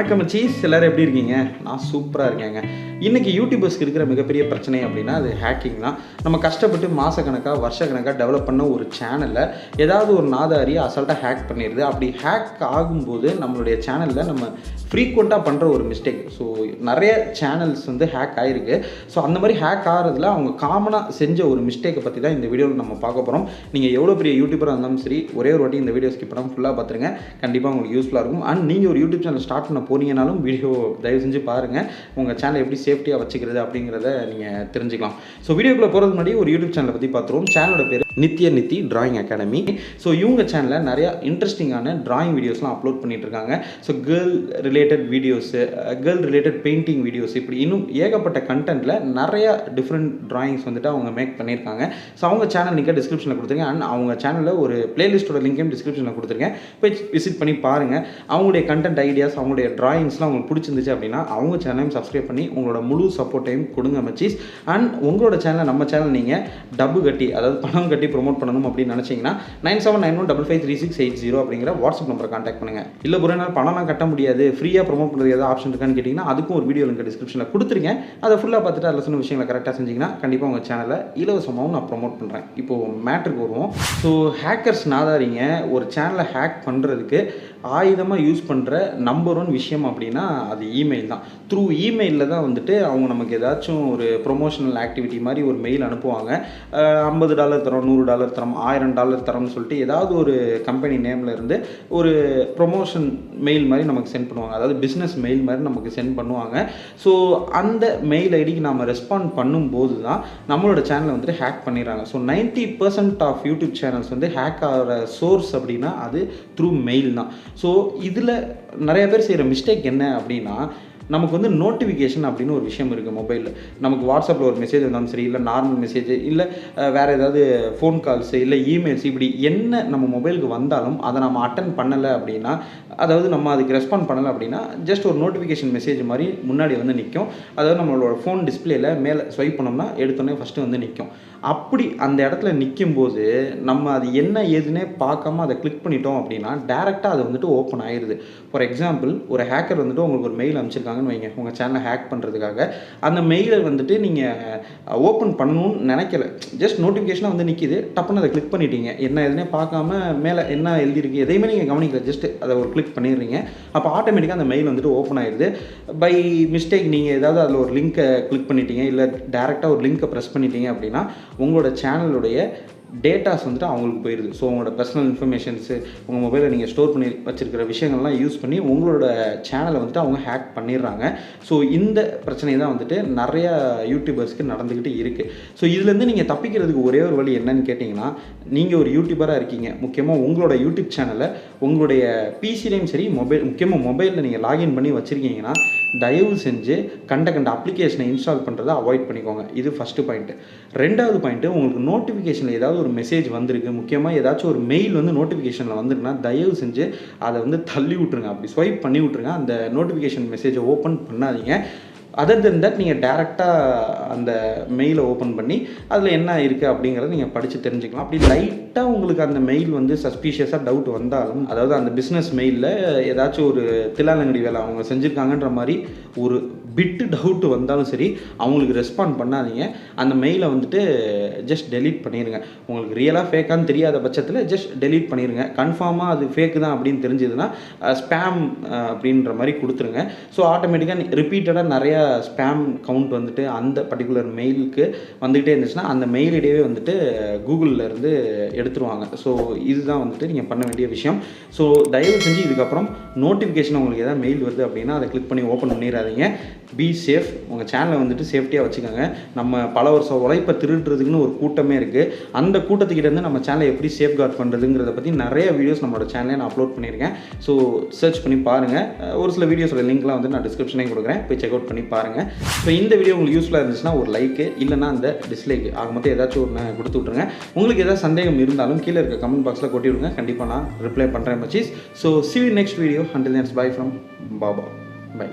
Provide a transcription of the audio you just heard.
வணக்கம் மச்சீஸ், எல்லாரும் எப்படி இருக்கீங்க? நான் சூப்பராக இருக்கேங்க. இன்றைக்கி யூடியூபர்ஸ்க்கு இருக்கிற மிகப்பெரிய பிரச்சனை அப்படின்னா அது ஹேக்கிங் தான். நம்ம கஷ்டப்பட்டு மாதக்கணக்காக வருஷக்கணக்காக டெவலப் பண்ண ஒரு சேனலில் ஏதாவது ஒரு நாதாரி அசால்ட்டாக ஹேக் பண்ணிடுது. அப்படி ஹேக் ஆகும்போது நம்மளுடைய சேனலில் நம்ம ஃப்ரீக்வெண்ட்டாக பண்ணுற ஒரு மிஸ்டேக். ஸோ நிறைய சேனல்ஸ் வந்து ஹேக் ஆகிருக்கு. ஸோ அந்த மாதிரி ஹேக் ஆகிறதுல அவங்க காமனாக செஞ்ச ஒரு மிஸ்டேக்கை பற்றி தான் இந்த வீடியோவில் நம்ம பார்க்க போகிறோம். நீங்கள் எவ்வளோ பெரிய யூடியூபராக இருந்தாலும் சரி, ஒரே ஒரு வாட்டி இந்த வீடியோ ஸ்கிப் பண்ணாமல் ஃபுல்லாக பார்த்துருங்க. கண்டிப்பாக உங்களுக்கு யூஸ்ஃபுல்லாக இருக்கும். அண்ட் நீங்கள் ஒரு யூடியூப் சேனல் ஸ்டார்ட் பண்ண போனீங்கனாலும் வீடியோ தயவு செஞ்சு பாருங்கள். உங்கள் சேனல் எப்படி சேஃப்டியாக வச்சுக்கிறது அப்படிங்கிறத நீங்கள் தெரிஞ்சுக்கலாம். ஸோ வீடியோக்குள்ளே போகிறதுக்கு முன்னாடி ஒரு யூடியூப் சேனலை பற்றி பார்த்துருவோம். சேனலோட பேர் நித்தி டிராயிங் அகாடமி. ஸோ இவங்க சேனலில் நிறையா இன்ட்ரெஸ்டிங்கான டிராயிங் வீடியோஸ்லாம் அப்லோட் பண்ணிட்டு இருக்காங்க. So girl related videos, girl related painting videos, இப்படி இன்னும் ஏகப்பட்ட கண்டென்ட்டில் நிறையா டிஃப்ரெண்ட் டிராயிங்ஸ் வந்துட்டு அவங்க மேக் பண்ணியிருக்காங்க. ஸோ அவங்க சேனல் நீங்கள் டிஸ்கிரிப்ஷனில் கொடுத்துருக்கேன். அண்ட் அவங்க சேனலில் ஒரு பிளேலிஸ்ட்டோட லிங்கையும் டிஸ்கிரிப்ஷனில் கொடுத்துருக்கேன். போய் விசிட் பண்ணி பாருங்கள். அவங்களுடைய கண்டென்ட் ஐடியாஸ், அவங்களுடைய டிராயிங்ஸ்லாம் உங்களுக்கு பிடிச்சிருந்துச்சு அப்படின்னா அவங்க சேனலையும் சப்ஸ்கிரைப் பண்ணி உங்களோட முழு சப்போர்ட்டையும் கொடுங்க மச்சீஸ். அண்ட் உங்களோட சேனலை நம்ம சேனல் நீங்கள் டப்பு கட்டி, அதாவது பணம் கட்டி ப்ரொமோட் பண்ணணும் அப்படின்னு நினச்சிங்கன்னா 9791553680 அப்படிங்கிற வாட்ஸ்அப் நம்பரை கான்டாக்ட் பண்ணுங்கள். இல்லை ஒரு நாள் பணம்லாம் கட்ட முடியாது, ஃப்ரீயாக ப்ரொமோட் பண்ணுறது ஏதாவது ஆப்ஷன் இருக்கான்னு கேட்டிங்கன்னா அதுக்கும் ஒரு வீடியோ லிங்க் டிஸ்கிரிப்ஷனில் கொடுத்துருங்க. அதை ஃபுல்லாக பார்த்துட்டு அதில் சொன்ன விஷயங்களை கரெக்டாக செஞ்சிங்கன்னா கண்டிப்பாக உங்கள் சேனலை இலவசமாகவும் நான் ப்ரொமோட் பண்ணுறேன். இப்போது மேட்ருக்கு வருவோம். ஸோ ஹேக்கர்ஸ் நாதாரிங்க ஒரு சேனலை ஹேக் பண்ணுறதுக்கு ஆயுதமாக யூஸ் பண்ணுற நம்பர் 1 விஷயம் அப்படின்னா அது இமெயில் தான். த்ரூ இமெயிலில் தான் வந்துட்டு அவங்க நமக்கு ஏதாச்சும் ஒரு ப்ரொமோஷனல் ஆக்டிவிட்டி மாதிரி ஒரு மெயில் அனுப்புவாங்க. $50 தரோம், $100 தரோம், $1000 தரோம்னு சொல்லிட்டு ஏதாவது ஒரு கம்பெனி நேமில் இருந்து ஒரு ப்ரொமோஷன் மெயில் மாதிரி நமக்கு சென்ட் பண்ணுவாங்க. அதாவது பிஸ்னஸ் மெயில் மாதிரி நமக்கு சென்ட் பண்ணுவாங்க. ஸோ அந்த மெயில் ஐடிக்கு நம்ம ரெஸ்பாண்ட் பண்ணும்போது தான் நம்மளோட சேனலை வந்துட்டு ஹேக் பண்ணிடுறாங்க. ஸோ 90% ஆஃப் யூடியூப் சேனல்ஸ் வந்து ஹேக் ஆகிற சோர்ஸ் அப்படின்னா அது த்ரூ மெயில் தான். ஸோ இதில் நிறைய பேர் செய்கிற மிஸ்டேக் என்ன அப்படின்னா, நமக்கு வந்து நோட்டிஃபிகேஷன் அப்படின்னு ஒரு விஷயம் இருக்குது மொபைலில். நமக்கு வாட்ஸ்அப்பில் ஒரு மெசேஜ் வந்தாலும் சரி, இல்லை நார்மல் மெசேஜ், இல்லை வேறு ஏதாவது ஃபோன் கால்ஸு, இல்லை இமெயில்ஸ், இப்படி என்ன நம்ம மொபைலுக்கு வந்தாலும் அதை நம்ம அட்டன் பண்ணலை அப்படின்னா, அதாவது நம்ம அதுக்கு ரெஸ்பாண்ட் பண்ணலை அப்படின்னா ஜஸ்ட் ஒரு நோட்டிஃபிகேஷன் மெசேஜ் மாதிரி முன்னாடி வந்து நிற்கும். அதாவது நம்மளோட ஃபோன் டிஸ்பிளேயில் மேலே ஸ்வைப் பண்ணோம்னா எடுத்தோடனே ஃபஸ்ட்டு வந்து நிற்கும். அப்படி அந்த இடத்துல நிற்கும்போது நம்ம அது என்ன ஏதுன்னே பார்க்காம அதை கிளிக் பண்ணிட்டோம் அப்படின்னா டேரெக்டாக அது வந்துட்டு ஓப்பன் ஆயிடுது. ஃபார் எக்ஸாம்பிள், ஒரு ஹேக்கர் வந்துட்டு உங்களுக்கு ஒரு மெயில் அனுப்பிச்சிருக்காங்கன்னு வைங்க, உங்கள் சேனலை ஹேக் பண்ணுறதுக்காக. அந்த மெயிலை வந்துட்டு நீங்கள் ஓப்பன் பண்ணணும்னு நினைக்கல, ஜஸ்ட் நோட்டிஃபிகேஷனாக வந்து நிற்கிது, டப்புன்னு அதை கிளிக் பண்ணிட்டீங்க. என்ன எதுனே பார்க்காம மேலே என்ன எழுதிருக்கு எதையுமே நீங்கள் கவனிக்கல, ஜஸ்ட் அதை ஒரு கிளிக் பண்ணிடுறீங்க. அப்போ ஆட்டோமேட்டிக்காக அந்த மெயில் வந்துட்டு ஓப்பன் ஆயிடுது. பை மிஸ்டேக் நீங்கள் ஏதாவது அதில் ஒரு லிங்க்கை கிளிக் பண்ணிட்டீங்க, இல்லை டேரெக்டாக ஒரு லிங்க்கை ப்ரெஸ் பண்ணிட்டீங்க அப்படின்னா உங்களோட சேனலுடைய டேட்டாஸ் வந்துட்டு அவங்களுக்கு போயிடுது. ஸோ உங்களோட பர்சனல் இன்ஃபர்மேஷன்ஸு, உங்கள் மொபைலில் நீங்கள் ஸ்டோர் பண்ணி வச்சுருக்கிற விஷயங்கள்லாம் யூஸ் பண்ணி உங்களோட சேனலை வந்துட்டு அவங்க ஹேக் பண்ணிடுறாங்க. ஸோ இந்த பிரச்சனை தான் வந்துட்டு நிறையா யூடியூபர்ஸ்க்கு நடந்துக்கிட்டு இருக்குது. ஸோ இதுலேருந்து நீங்கள் தப்பிக்கிறதுக்கு ஒரே ஒரு வழி என்னன்னு கேட்டிங்கன்னா, நீங்கள் ஒரு யூடியூபராக இருக்கீங்க, முக்கியமாக உங்களோட யூடியூப் சேனலை உங்களுடைய பிசிலையும் சரி, முக்கியமாக மொபைலில் நீங்கள் லாகின் பண்ணி வச்சுருக்கீங்கன்னா தயவு செஞ்சு கண்ட அப்ளிகேஷனை இன்ஸ்டால் பண்ணுறதை அவாய்ட் பண்ணிக்கோங்க. இது ஃபஸ்ட்டு பாயிண்ட்டு. ரெண்டாவது பாயிண்ட்டு, உங்களுக்கு நோட்டிஃபிகேஷனில் ஏதாவது ஒரு மெசேஜ் வந்திருக்கு, முக்கியமாக ஏதாச்சும் ஒரு மெயில் வந்து நோட்டிஃபிகேஷனில் வந்துருக்குன்னா தயவு செஞ்சு அதை வந்து தள்ளி விட்ருங்க, அப்படி ஸ்வைப் பண்ணி விட்ருங்க. அந்த நோட்டிஃபிகேஷன் மெசேஜை ஓப்பன் பண்ணாதீங்க. அதர் தென் தட் நீங்கள் டேரெக்டாக அந்த மெயிலை ஓப்பன் பண்ணி அதில் என்ன இருக்குது அப்படிங்கிறத நீங்கள் படித்து தெரிஞ்சுக்கலாம். அப்படி லைட்டாக உங்களுக்கு அந்த மெயில் வந்து சஸ்பீஷியஸாக டவுட் வந்தாலும், அதாவது அந்த பிஸ்னஸ் மெயிலில் ஏதாச்சும் ஒரு தில்லாலங்கடி வேலை அவங்க செஞ்சுருக்காங்கன்ற மாதிரி ஒரு பிட்டு டவுட் வந்தாலும் சரி, அவங்களுக்கு ரெஸ்பாண்ட் பண்ணாதீங்க. அந்த மெயிலை வந்துட்டு ஜஸ்ட் டெலீட் பண்ணிடுங்க. உங்களுக்கு ரியலாக ஃபேக்கான்னு தெரியாத பட்சத்தில் ஜஸ்ட் டெலீட் பண்ணிடுங்க. கன்ஃபார்மாக அது ஃபேக்கு தான் அப்படின்னு தெரிஞ்சதுன்னா ஸ்பேம் அப்படின்ற மாதிரி கொடுத்துருங்க. ஸோ ஆட்டோமேட்டிக்காக ரிப்பீட்டடாக நிறையா ஸ்பேம் கவுண்ட் வந்துட்டு அந்த பர்டிகுலர் மெயிலுக்கு வந்துகிட்டே இருந்துச்சுன்னா அந்த மெயில் ஐடியாவே வந்துட்டு கூகுளில் இருந்து எடுத்துருவாங்க. ஸோ இதுதான் வந்துட்டு நீங்கள் பண்ண வேண்டிய விஷயம். ஸோ தயவு செஞ்சு இதுக்கப்புறம் நோட்டிஃபிகேஷன் உங்களுக்கு எதாவது மெயில் வருது அப்படின்னா அதை கிளிக் பண்ணி ஓப்பன் பண்ணிடாதீங்க. Be safe. உங்கள் சேனலை வந்துட்டு சேஃப்டியாக வச்சுக்கோங்க. நம்ம பல வருஷம் உழைப்பை திருடுறதுக்குன்னு ஒரு கூட்டமே இருக்குது. அந்த கூட்டத்துக்கிட்டேருந்து நம்ம சேனலை எப்படி சேஃப்கார்ட் பண்ணுறதுங்கிறத பற்றி நிறைய வீடியோஸ் நம்மளோட சேனலே நான் அப்லோட் பண்ணியிருக்கேன். ஸோ சர்ச் பண்ணி பாருங்கள். ஒரு சில வீடியோஸோட லிங்க்லாம் வந்து நான் டிஸ்கிரிப்ஷனையும் கொடுக்குறேன், போய் செக் அவுட் பண்ணி பாருங்கள். ஸோ இந்த வீடியோ உங்களுக்கு யூஸ்ஃபுல்லாக இருந்துச்சுன்னா ஒரு லைக்கு, இல்லைனா அந்த டிஸ்லைக்கு ஆக மொத்தம் ஏதாச்சும் ஒன்று கொடுத்து விட்ருங்க. உங்களுக்கு ஏதாவது சந்தேகம் இருந்தாலும் கீழே இருக்க கமெண்ட் பாக்ஸில் கொட்டி விடுங்க, கண்டிப்பாக நான் ரிப்ளை பண்ணுறேன் மச்சீஸ். So see you next video. Until then, bye from Baba. Bye.